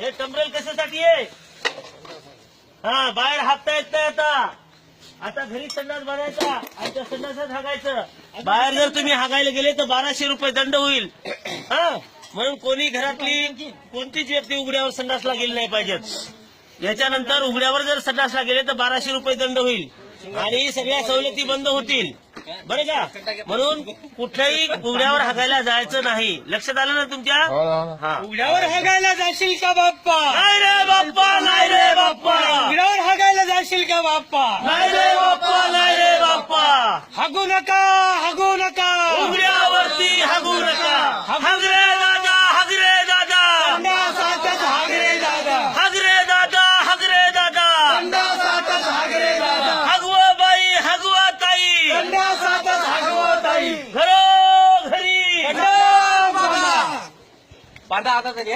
हे टंबरेल कशासाठी आहे? हा, बाहेर हाकता येत नाही आता घरी संडास बांधायचा आणि त्या संडासात हागायचं. बाहेर जर तुम्ही हागायला गेले तर 1200 रुपये दंड होईल. हा, म्हणून कोणी घरातली कोणतीच व्यक्ती उघड्यावर संडासला गेली नाही पाहिजेत. याच्यानंतर उघड्यावर जर संडासला गेले तर 1200 रुपये दंड होईल आणि सगळ्या सवलती बंद होतील. बरं का? म्हणून कुठल्याही उघड्यावर हागायला जायचं नाही. लक्षात आलं ना तुमच्या? हा. उघड्यावर हागायला जाशील का बाप्पा? नाही रे बाप्पा, नाही रे बाप्पा. उघड्यावर हागायला जाशील का बाप्पा? नाही रे बाप्पा, नाही रे बाप्पा. हागू नका, हागू नका. उघड्यावरती हागू नका. हाग रे दादा, हाग रे दादा. संडासातच हाग रे दादा. हाग रे दादा, हाग रे दादा. संडासातच हाग रे दादा. हागवा बाई, हागवा ताई. संडासातच हागवा ताई. घरोघरी बांधा आता तरी